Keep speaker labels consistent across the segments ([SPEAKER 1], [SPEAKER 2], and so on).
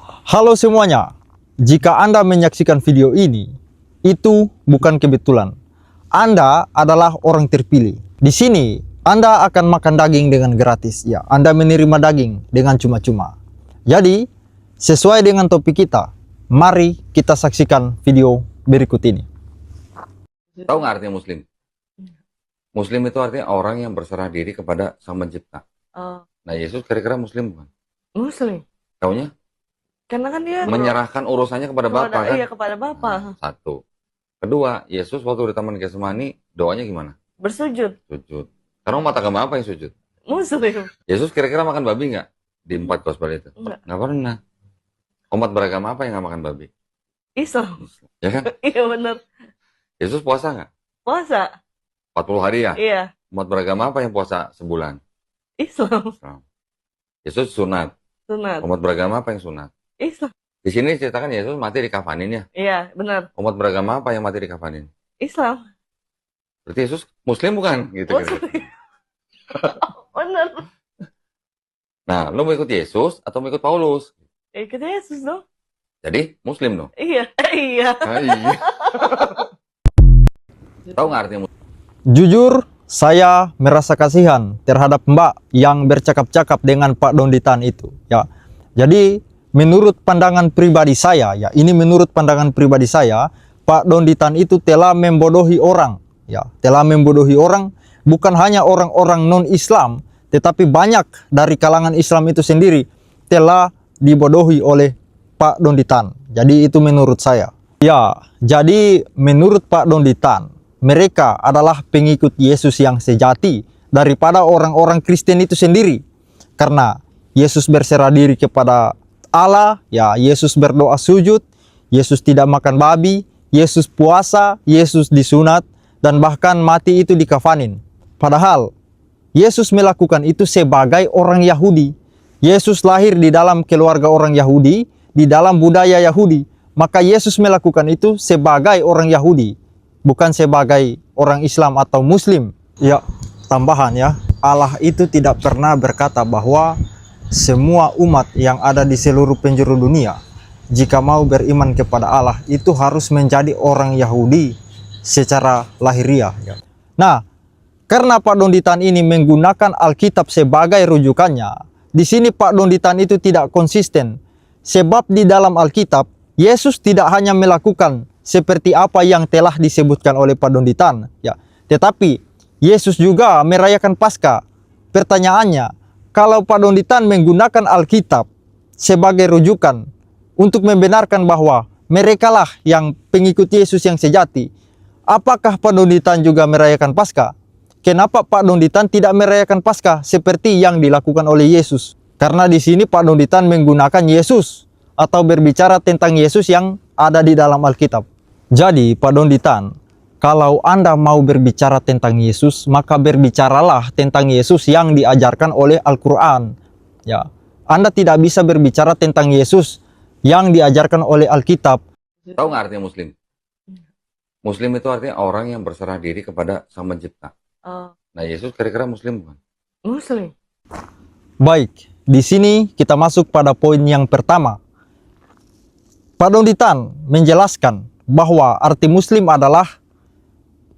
[SPEAKER 1] Halo semuanya, jika Anda menyaksikan video ini, itu bukan kebetulan. Anda adalah orang terpilih. Di sini, Anda akan makan daging dengan gratis. Ya, Anda menerima daging dengan cuma-cuma. Jadi, sesuai dengan topik kita, mari kita saksikan video berikut ini.
[SPEAKER 2] Tahu nggak artinya Muslim? Muslim itu artinya orang yang berserah diri kepada Sang Pencipta.
[SPEAKER 3] Oh,
[SPEAKER 2] Nah, Yesus kira-kira Muslim bukan?
[SPEAKER 3] Muslim.
[SPEAKER 2] Taunya
[SPEAKER 3] Karena kan dia
[SPEAKER 2] menyerahkan urusannya kepada Bapa kan?
[SPEAKER 3] Iya, kepada Bapa.
[SPEAKER 2] Satu. Kedua, Yesus waktu di Taman Getsemani doanya gimana?
[SPEAKER 3] Bersujud.
[SPEAKER 2] Sujud. Sekarang umat agama apa yang sujud?
[SPEAKER 3] Muslim.
[SPEAKER 2] Yesus kira-kira makan babi nggak di 4 khotbah itu?
[SPEAKER 3] Enggak.
[SPEAKER 2] Nggak pernah. Umat beragama apa yang nggak makan babi?
[SPEAKER 3] Islam.
[SPEAKER 2] Ya kan?
[SPEAKER 3] Iya benar.
[SPEAKER 2] Yesus puasa nggak?
[SPEAKER 3] Puasa.
[SPEAKER 2] 40 hari ya?
[SPEAKER 3] Iya.
[SPEAKER 2] Umat beragama apa yang puasa sebulan?
[SPEAKER 3] Islam.
[SPEAKER 2] Yesus sunat.
[SPEAKER 3] Sunat.
[SPEAKER 2] Umat beragama apa yang sunat?
[SPEAKER 3] Islam.
[SPEAKER 2] Di sini ceritakan Yesus mati dikafanin ya.
[SPEAKER 3] Iya, benar.
[SPEAKER 2] Umat beragama apa yang mati dikafanin?
[SPEAKER 3] Islam.
[SPEAKER 2] Berarti Yesus Muslim bukan? Gitu.
[SPEAKER 3] Muslim. Benar.
[SPEAKER 2] Nah, lo mau ikut Yesus atau mau ikut Paulus?
[SPEAKER 3] Ikut Yesus dong.
[SPEAKER 2] Jadi Muslim dong.
[SPEAKER 3] Iya. Iya.
[SPEAKER 2] Ah, iya. Tahu nggak artinya Muslim?
[SPEAKER 1] Jujur, saya merasa kasihan terhadap Mbak yang bercakap-cakap dengan Pak Donditan itu. Ya, jadi menurut pandangan pribadi saya, ya ini menurut pandangan pribadi saya, Pak Donditan itu telah membodohi orang. Ya, telah membodohi orang, bukan hanya orang-orang non-Islam, tetapi banyak dari kalangan Islam itu sendiri telah dibodohi oleh Pak Donditan. Jadi itu menurut saya. Ya, jadi menurut Pak Donditan, mereka adalah pengikut Yesus yang sejati daripada orang-orang Kristen itu sendiri. Karena Yesus berserah diri kepada Allah, ya Yesus berdoa sujud, Yesus tidak makan babi, Yesus puasa, Yesus disunat, dan bahkan mati itu dikafanin. Padahal Yesus melakukan itu sebagai orang Yahudi. Yesus lahir di dalam keluarga orang Yahudi, di dalam budaya Yahudi. Maka Yesus melakukan itu sebagai orang Yahudi, bukan sebagai orang Islam atau Muslim. Ya, tambahan ya, Allah itu tidak pernah berkata bahwa semua umat yang ada di seluruh penjuru dunia, jika mau beriman kepada Allah, itu harus menjadi orang Yahudi secara lahiriah. Ya. Nah, karena Pak Donditan ini menggunakan Alkitab sebagai rujukannya, di sini Pak Donditan itu tidak konsisten. Sebab di dalam Alkitab, Yesus tidak hanya melakukan seperti apa yang telah disebutkan oleh Pak Donditan, ya, tetapi Yesus juga merayakan Paskah. Pertanyaannya, kalau Pak Donditan menggunakan Alkitab sebagai rujukan untuk membenarkan bahwa merekalah yang pengikut Yesus yang sejati, apakah Pak Donditan juga merayakan Paskah? Kenapa Pak Donditan tidak merayakan Paskah seperti yang dilakukan oleh Yesus? Karena di sini Pak Donditan menggunakan Yesus atau berbicara tentang Yesus yang ada di dalam Alkitab. Jadi Pak Donditan, kalau Anda mau berbicara tentang Yesus, maka berbicaralah tentang Yesus yang diajarkan oleh Al-Quran. Ya, Anda tidak bisa berbicara tentang Yesus yang diajarkan oleh Alkitab.
[SPEAKER 2] Tahu nggak artinya Muslim? Muslim itu artinya orang yang berserah diri kepada Sang Pencipta.
[SPEAKER 3] Oh,
[SPEAKER 2] Nah, Yesus kira-kira Muslim bukan?
[SPEAKER 3] Muslim.
[SPEAKER 1] Baik, di sini kita masuk pada poin yang pertama. Pak Donditan menjelaskan bahwa arti Muslim adalah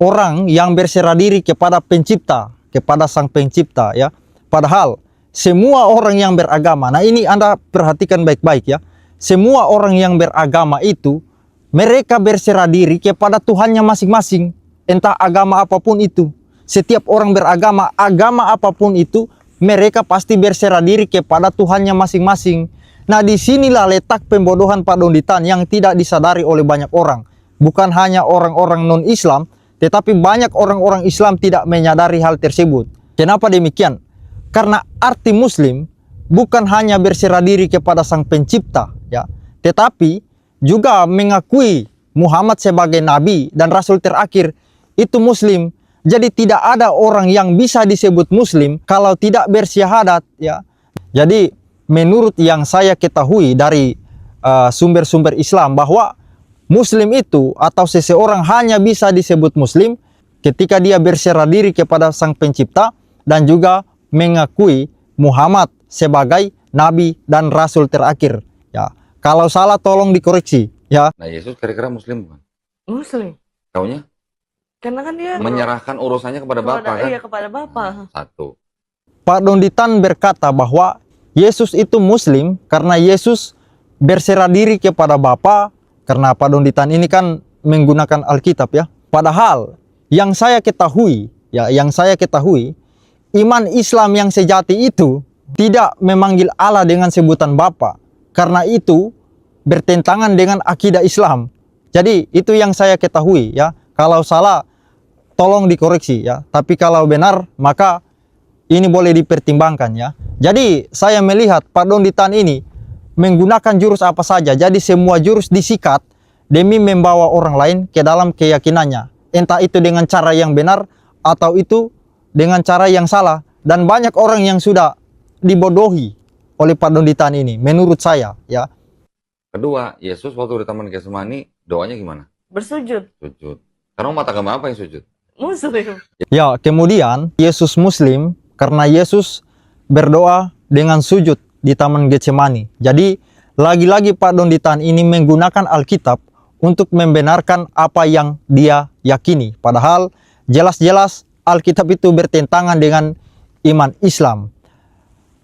[SPEAKER 1] orang yang berserah diri kepada Pencipta, kepada Sang Pencipta, ya. Padahal semua orang yang beragama, nah ini Anda perhatikan baik-baik ya. Semua orang yang beragama itu mereka berserah diri kepada Tuhannya masing-masing, entah agama apapun itu. Setiap orang beragama, agama apapun itu, mereka pasti berserah diri kepada Tuhannya masing-masing. Nah, disinilah letak pembodohan Pak Donditan yang tidak disadari oleh banyak orang. Bukan hanya orang-orang non-Islam, tetapi banyak orang-orang Islam tidak menyadari hal tersebut. Kenapa demikian? Karena arti Muslim bukan hanya berserah diri kepada Sang Pencipta, ya, tetapi juga mengakui Muhammad sebagai Nabi dan Rasul terakhir. Itu Muslim. Jadi tidak ada orang yang bisa disebut Muslim kalau tidak bersyahadat, ya. Jadi menurut yang saya ketahui dari sumber-sumber Islam, bahwa Muslim itu atau seseorang hanya bisa disebut Muslim ketika dia berserah diri kepada Sang Pencipta dan juga mengakui Muhammad sebagai Nabi dan Rasul terakhir. Ya, Kalau salah tolong dikoreksi, ya.
[SPEAKER 2] Nah, Yesus kira-kira Muslim bukan?
[SPEAKER 3] Muslim.
[SPEAKER 2] Taunya
[SPEAKER 3] Karena kan dia
[SPEAKER 2] menyerahkan urusannya kepada Bapa kan?
[SPEAKER 3] Iya, kepada Bapa.
[SPEAKER 2] Satu.
[SPEAKER 1] Pak Donditan berkata bahwa Yesus itu Muslim karena Yesus berserah diri kepada Bapa, karena Pak Donditan ini kan menggunakan Alkitab ya. Padahal yang saya ketahui, iman Islam yang sejati itu tidak memanggil Allah dengan sebutan Bapa, karena itu bertentangan dengan akidah Islam. Jadi itu yang saya ketahui ya. Kalau salah tolong dikoreksi ya. Tapi kalau benar maka ini boleh dipertimbangkan ya. Jadi saya melihat Pak Donditan ini menggunakan jurus apa saja. Jadi semua jurus disikat demi membawa orang lain ke dalam keyakinannya. Entah itu dengan cara yang benar atau itu dengan cara yang salah. Dan banyak orang yang sudah dibodohi oleh Pak Donditan ini menurut saya ya.
[SPEAKER 2] Kedua, Yesus waktu di Taman Getsemani doanya gimana?
[SPEAKER 3] Bersujud.
[SPEAKER 2] Sujud. Karena umat agama apa yang sujud?
[SPEAKER 3] Muslim.
[SPEAKER 1] Ya, kemudian Yesus Muslim karena Yesus berdoa dengan sujud di Taman Getsemani. Jadi lagi-lagi Pak Donditan ini menggunakan Alkitab untuk membenarkan apa yang dia yakini. Padahal jelas-jelas Alkitab itu bertentangan dengan iman Islam.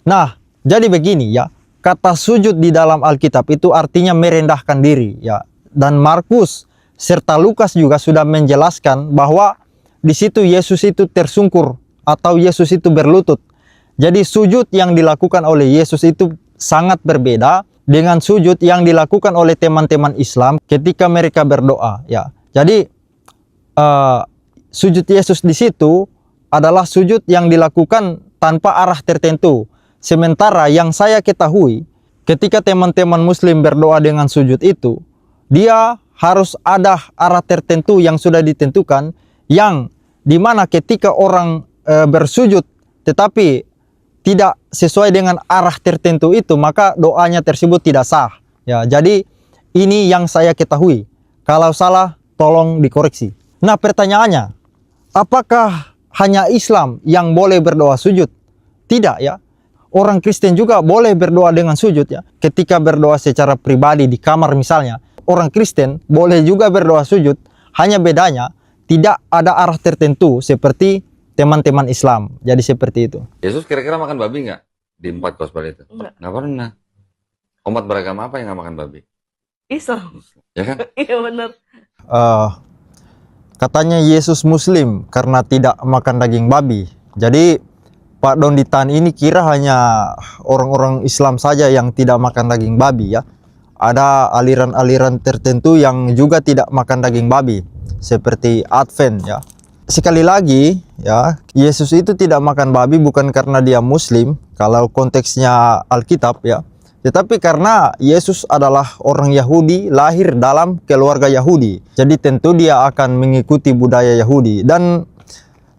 [SPEAKER 1] Nah, jadi begini ya. Kata sujud di dalam Alkitab itu artinya merendahkan diri ya. Dan Markus serta Lukas juga sudah menjelaskan bahwa di situ Yesus itu tersungkur atau Yesus itu berlutut. Jadi sujud yang dilakukan oleh Yesus itu sangat berbeda dengan sujud yang dilakukan oleh teman-teman Islam ketika mereka berdoa ya. Jadi sujud Yesus di situ adalah sujud yang dilakukan tanpa arah tertentu. Sementara yang saya ketahui, ketika teman-teman Muslim berdoa dengan sujud itu, dia harus ada arah tertentu yang sudah ditentukan, yang dimana ketika orang bersujud tetapi tidak sesuai dengan arah tertentu itu, maka doanya tersebut tidak sah. Ya, jadi ini yang saya ketahui. Kalau salah, tolong dikoreksi. Nah, pertanyaannya, apakah hanya Islam yang boleh berdoa sujud? Tidak ya. Orang Kristen juga boleh berdoa dengan sujud ya. Ketika berdoa secara pribadi di kamar misalnya, orang Kristen boleh juga berdoa sujud. Hanya bedanya tidak ada arah tertentu seperti teman-teman Islam. Jadi seperti itu.
[SPEAKER 2] Yesus kira-kira makan babi nggak di 4 khotbah itu?
[SPEAKER 3] Enggak.
[SPEAKER 2] Nggak pernah. Umat beragama apa yang nggak makan babi?
[SPEAKER 3] Islam.
[SPEAKER 2] Ya kan?
[SPEAKER 3] Iya benar.
[SPEAKER 1] Katanya Yesus Muslim karena tidak makan daging babi. Jadi Pak Donditan ini kira hanya orang-orang Islam saja yang tidak makan daging babi ya. Ada aliran-aliran tertentu yang juga tidak makan daging babi, seperti Advent ya. Sekali lagi ya, Yesus itu tidak makan babi bukan karena dia Muslim, kalau konteksnya Alkitab ya. Tetapi karena Yesus adalah orang Yahudi, lahir dalam keluarga Yahudi. Jadi tentu dia akan mengikuti budaya Yahudi. Dan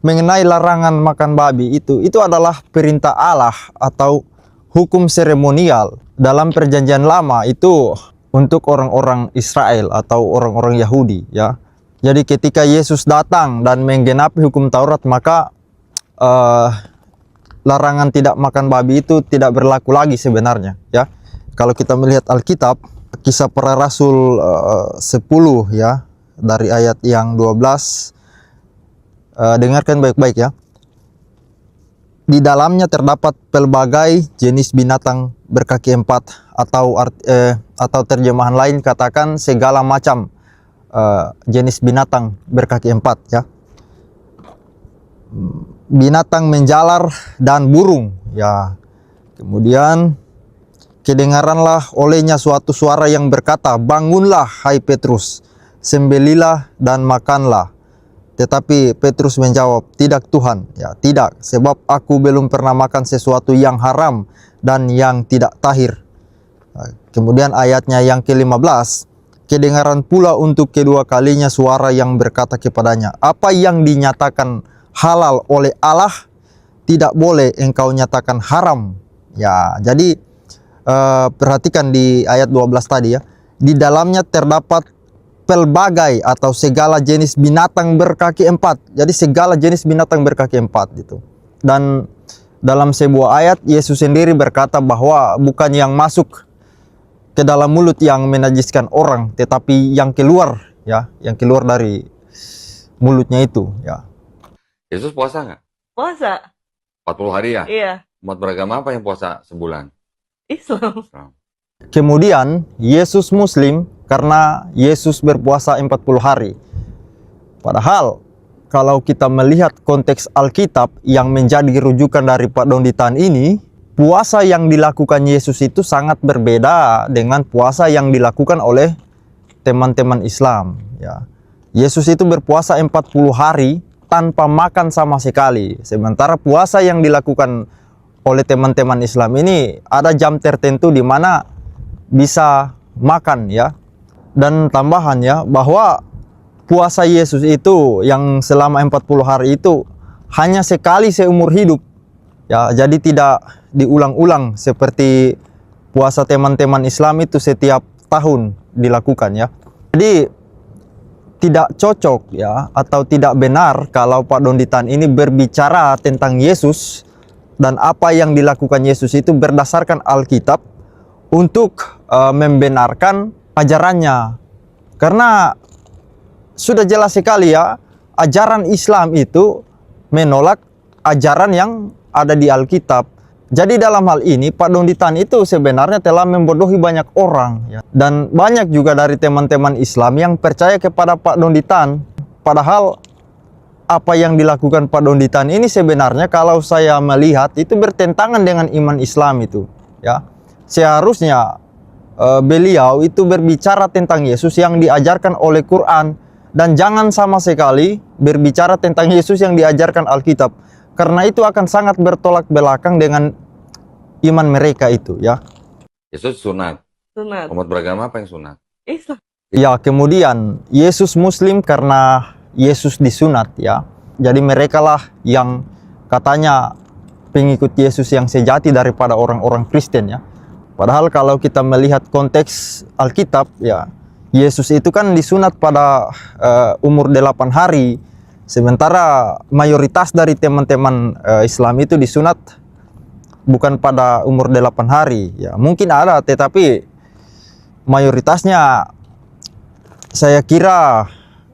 [SPEAKER 1] mengenai larangan makan babi itu adalah perintah Allah atau hukum seremonial dalam perjanjian lama itu untuk orang-orang Israel atau orang-orang Yahudi ya. Jadi ketika Yesus datang dan menggenapi hukum Taurat, maka larangan tidak makan babi itu tidak berlaku lagi sebenarnya ya. Kalau kita melihat Alkitab, Kisah Para Rasul 10 ya, dari ayat yang 12, dengarkan baik-baik ya. Di dalamnya terdapat pelbagai jenis binatang berkaki 4 atau terjemahan lain katakan segala macam jenis binatang berkaki 4 ya. Binatang menjalar dan burung ya. Kemudian kedengaranlah olehnya suatu suara yang berkata, "Bangunlah hai Petrus, sembelilah dan makanlah." Tetapi Petrus menjawab, "Tidak Tuhan, ya tidak, sebab aku belum pernah makan sesuatu yang haram dan yang tidak tahir." Kemudian ayatnya yang ke-15, kedengaran pula untuk kedua kalinya suara yang berkata kepadanya, "Apa yang dinyatakan halal oleh Allah, tidak boleh engkau nyatakan haram." Ya, jadi perhatikan di ayat 12 tadi ya. Di dalamnya terdapat pelbagai atau segala jenis binatang berkaki 4. Jadi segala jenis binatang berkaki 4 gitu. Dan dalam sebuah ayat Yesus sendiri berkata bahwa bukan yang masuk ke dalam mulut yang menajiskan orang, tetapi yang keluar ya, yang keluar dari mulutnya itu ya.
[SPEAKER 2] Yesus puasa nggak?
[SPEAKER 3] Puasa.
[SPEAKER 2] 40 hari ya?
[SPEAKER 3] Iya.
[SPEAKER 2] Umat beragama apa yang puasa sebulan?
[SPEAKER 3] Islam.
[SPEAKER 1] Kemudian Yesus Muslim karena Yesus berpuasa 40 hari. Padahal kalau kita melihat konteks Alkitab yang menjadi rujukan dari Pak Donditan ini, puasa yang dilakukan Yesus itu sangat berbeda dengan puasa yang dilakukan oleh teman-teman Islam ya. Yesus itu berpuasa 40 hari tanpa makan sama sekali. Sementara puasa yang dilakukan oleh teman-teman Islam ini ada jam tertentu di mana bisa makan ya. Dan tambahan ya, bahwa puasa Yesus itu yang selama 40 hari itu hanya sekali seumur hidup. Ya, jadi tidak diulang-ulang seperti puasa teman-teman Islam itu setiap tahun dilakukan ya. Jadi tidak cocok ya, atau tidak benar kalau Pak Donditan ini berbicara tentang Yesus dan apa yang dilakukan Yesus itu berdasarkan Alkitab untuk membenarkan ajarannya. Karena sudah jelas sekali ya, ajaran Islam itu menolak ajaran yang ada di Alkitab. Jadi dalam hal ini Pak Donditan itu sebenarnya telah membodohi banyak orang ya. Dan banyak juga dari teman-teman Islam yang percaya kepada Pak Donditan. Padahal apa yang dilakukan Pak Donditan ini sebenarnya kalau saya melihat itu bertentangan dengan iman Islam itu ya. Seharusnya beliau itu berbicara tentang Yesus yang diajarkan oleh Quran, dan jangan sama sekali berbicara tentang Yesus yang diajarkan Alkitab, karena itu akan sangat bertolak belakang dengan iman mereka itu ya.
[SPEAKER 2] Yesus sunat.
[SPEAKER 3] Sunat.
[SPEAKER 2] Umat beragama apa yang sunat?
[SPEAKER 3] Islam.
[SPEAKER 1] Ya, kemudian Yesus Muslim karena Yesus disunat ya. Jadi mereka lah yang katanya pengikut Yesus yang sejati daripada orang-orang Kristen ya. Padahal kalau kita melihat konteks Alkitab ya, Yesus itu kan disunat pada umur 8 hari. Sementara mayoritas dari teman-teman Islam itu disunat bukan pada umur 8 hari ya. Mungkin ada, tetapi mayoritasnya saya kira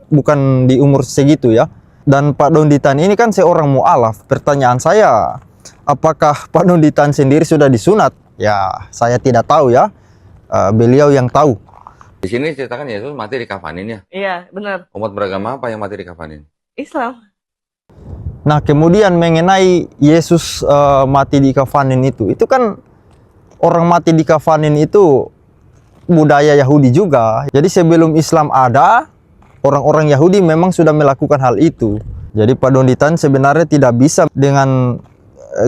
[SPEAKER 1] bukan di umur segitu ya. Dan Pak Donditan ini kan seorang mu'alaf. Pertanyaan saya, apakah Pak Donditan sendiri sudah disunat? Ya, saya tidak tahu ya. Beliau yang tahu.
[SPEAKER 2] Di sini ceritakan Yesus mati dikafanin ya.
[SPEAKER 3] Iya, benar.
[SPEAKER 2] Umat beragama apa yang mati dikafanin?
[SPEAKER 3] Islam.
[SPEAKER 1] Nah, kemudian mengenai Yesus mati dikafanin itu kan orang mati dikafanin itu budaya Yahudi juga. Jadi sebelum Islam ada, orang-orang Yahudi memang sudah melakukan hal itu. Jadi Pak Donditan sebenarnya tidak bisa dengan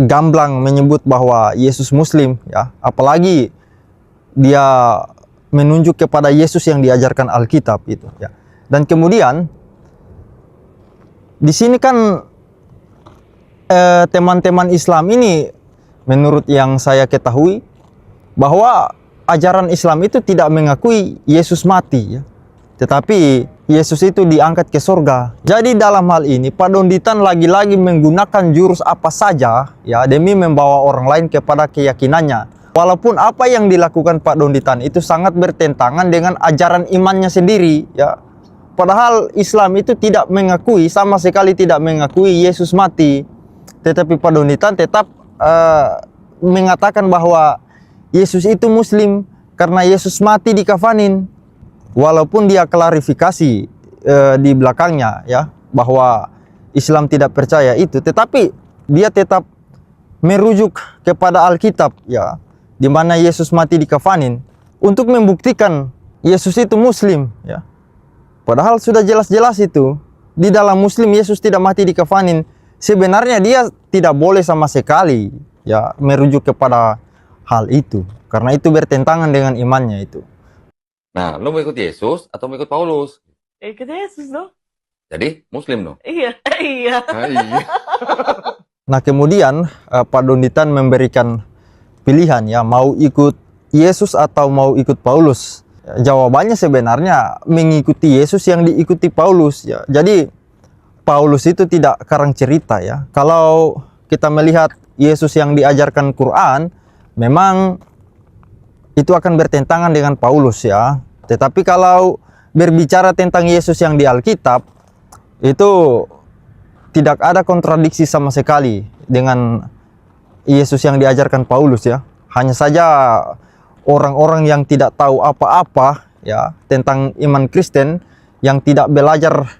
[SPEAKER 1] gamblang menyebut bahwa Yesus Muslim ya, apalagi dia menunjuk kepada Yesus yang diajarkan Alkitab itu ya. Dan kemudian di sini kan teman-teman Islam ini menurut yang saya ketahui bahwa ajaran Islam itu tidak mengakui Yesus mati ya. Tetapi Yesus itu diangkat ke surga. Jadi dalam hal ini Pak Donditan lagi-lagi menggunakan jurus apa saja ya demi membawa orang lain kepada keyakinannya. Walaupun apa yang dilakukan Pak Donditan itu sangat bertentangan dengan ajaran imannya sendiri ya. Padahal Islam itu tidak mengakui, sama sekali tidak mengakui Yesus mati. Tetapi Pak Donditan tetap mengatakan bahwa Yesus itu Muslim karena Yesus mati dikafanin. Walaupun dia klarifikasi di belakangnya ya bahwa Islam tidak percaya itu, tetapi dia tetap merujuk kepada Alkitab ya, di mana Yesus mati dikafanin untuk membuktikan Yesus itu Muslim ya. Padahal sudah jelas-jelas itu di dalam Muslim Yesus tidak mati dikafanin. Sebenarnya dia tidak boleh sama sekali ya merujuk kepada hal itu, karena itu bertentangan dengan imannya itu.
[SPEAKER 2] Nah, lo mau ikut Yesus atau mau ikut Paulus?
[SPEAKER 3] Ikut Yesus dong.
[SPEAKER 2] Jadi Muslim dong.
[SPEAKER 3] Iya, iya.
[SPEAKER 2] Ah, iya.
[SPEAKER 1] Nah, kemudian Pak Donditan memberikan pilihan ya, mau ikut Yesus atau mau ikut Paulus. Jawabannya sebenarnya mengikuti Yesus yang diikuti Paulus ya. Jadi Paulus itu tidak karang cerita ya. Kalau kita melihat Yesus yang diajarkan Quran, memang itu akan bertentangan dengan Paulus ya. Tetapi kalau berbicara tentang Yesus yang di Alkitab, itu tidak ada kontradiksi sama sekali dengan Yesus yang diajarkan Paulus ya. Hanya saja orang-orang yang tidak tahu apa-apa ya tentang iman Kristen, yang tidak belajar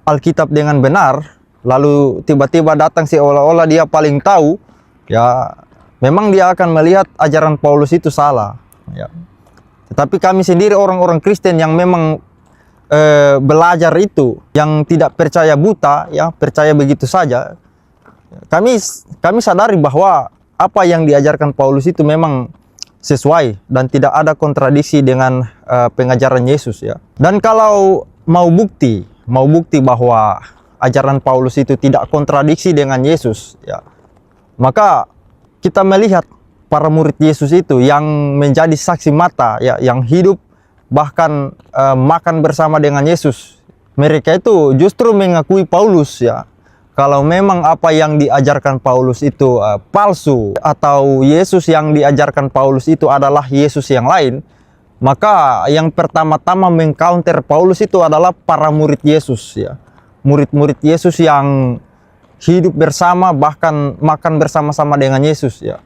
[SPEAKER 1] Alkitab dengan benar, lalu tiba-tiba datang seolah-olah dia paling tahu, ya memang dia akan melihat ajaran Paulus itu salah ya. Tetapi kami sendiri orang-orang Kristen yang memang belajar itu, yang tidak percaya buta ya, percaya begitu saja, kami sadari bahwa apa yang diajarkan Paulus itu memang sesuai dan tidak ada kontradiksi dengan pengajaran Yesus ya. Dan kalau mau bukti bahwa ajaran Paulus itu tidak kontradiksi dengan Yesus ya, maka kita melihat para murid Yesus itu yang menjadi saksi mata ya, yang hidup bahkan makan bersama dengan Yesus. Mereka itu justru mengakui Paulus ya, kalau memang apa yang diajarkan Paulus itu palsu, atau Yesus yang diajarkan Paulus itu adalah Yesus yang lain, maka yang pertama-tama mengcounter Paulus itu adalah para murid Yesus ya. Murid-murid Yesus yang hidup bersama, bahkan makan bersama-sama dengan Yesus ya.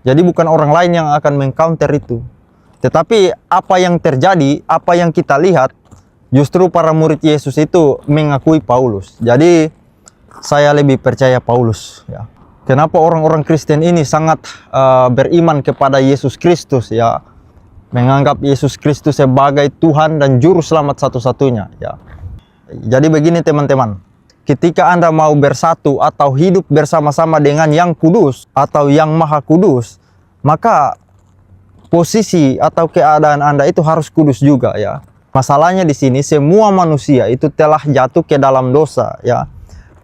[SPEAKER 1] Jadi bukan orang lain yang akan mengcounter itu. Tetapi apa yang terjadi, apa yang kita lihat, justru para murid Yesus itu mengakui Paulus. Jadi saya lebih percaya Paulus ya. Kenapa orang-orang Kristen ini sangat beriman kepada Yesus Kristus ya, menganggap Yesus Kristus sebagai Tuhan dan juru selamat satu-satunya ya. Jadi begini teman-teman, ketika Anda mau bersatu atau hidup bersama-sama dengan yang kudus atau yang maha kudus, maka posisi atau keadaan Anda itu harus kudus juga ya. Masalahnya di sini semua manusia itu telah jatuh ke dalam dosa ya.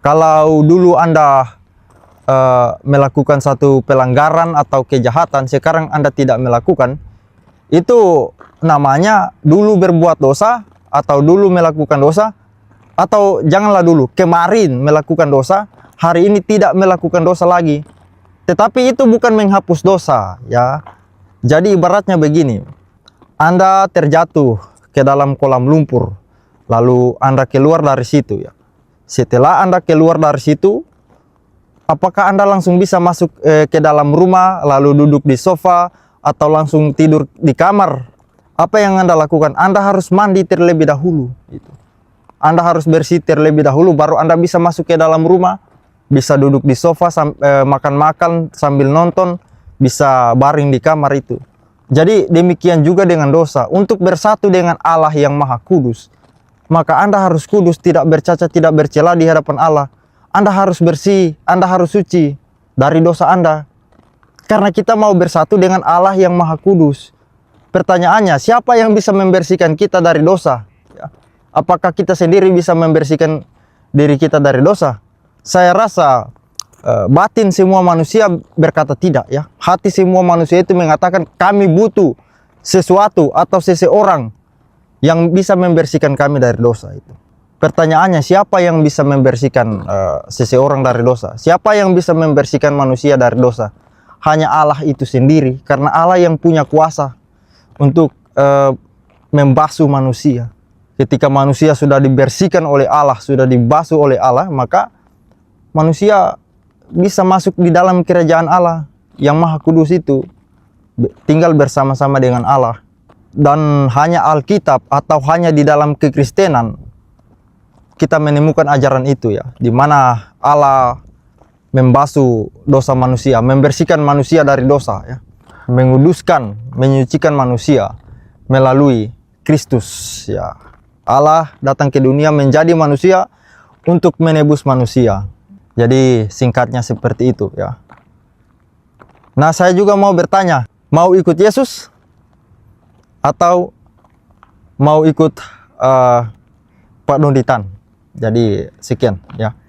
[SPEAKER 1] Kalau dulu Anda melakukan satu pelanggaran atau kejahatan, sekarang Anda tidak melakukan, itu namanya dulu berbuat dosa, atau dulu melakukan dosa, atau janganlah dulu, kemarin melakukan dosa, hari ini tidak melakukan dosa lagi. Tetapi itu bukan menghapus dosa ya. Jadi ibaratnya begini, Anda terjatuh ke dalam kolam lumpur, lalu Anda keluar dari situ ya. Setelah Anda keluar dari situ, apakah Anda langsung bisa masuk ke dalam rumah, lalu duduk di sofa, atau langsung tidur di kamar? Apa yang Anda lakukan? Anda harus mandi terlebih dahulu gitu. Anda harus bersih terlebih dahulu, baru Anda bisa masuk ke dalam rumah, bisa duduk di sofa, makan-makan sambil nonton, bisa baring di kamar itu. Jadi demikian juga dengan dosa. Untuk bersatu dengan Allah yang maha kudus, maka Anda harus kudus, tidak bercacat, tidak bercela di hadapan Allah. Anda harus bersih, Anda harus suci dari dosa Anda. Karena kita mau bersatu dengan Allah yang maha kudus. Pertanyaannya, siapa yang bisa membersihkan kita dari dosa? Ya. Apakah kita sendiri bisa membersihkan diri kita dari dosa? Saya rasa batin semua manusia berkata tidak ya. Hati semua manusia itu mengatakan kami butuh sesuatu atau seseorang yang bisa membersihkan kami dari dosa itu. Pertanyaannya, siapa yang bisa membersihkan seseorang dari dosa? Siapa yang bisa membersihkan manusia dari dosa? Hanya Allah itu sendiri, karena Allah yang punya kuasa untuk membasuh manusia. Ketika manusia sudah dibersihkan oleh Allah, sudah dibasuh oleh Allah, maka manusia bisa masuk di dalam kerajaan Allah yang maha kudus itu, tinggal bersama-sama dengan Allah. Dan hanya Alkitab atau hanya di dalam kekristenan kita menemukan ajaran itu ya, di mana Allah membasuh dosa manusia, membersihkan manusia dari dosa ya, menguduskan, menyucikan manusia melalui Kristus ya. Allah datang ke dunia menjadi manusia untuk menebus manusia. Jadi singkatnya seperti itu ya. Nah, saya juga mau bertanya, mau ikut Yesus atau mau ikut Pak Donditan? Jadi sekian ya.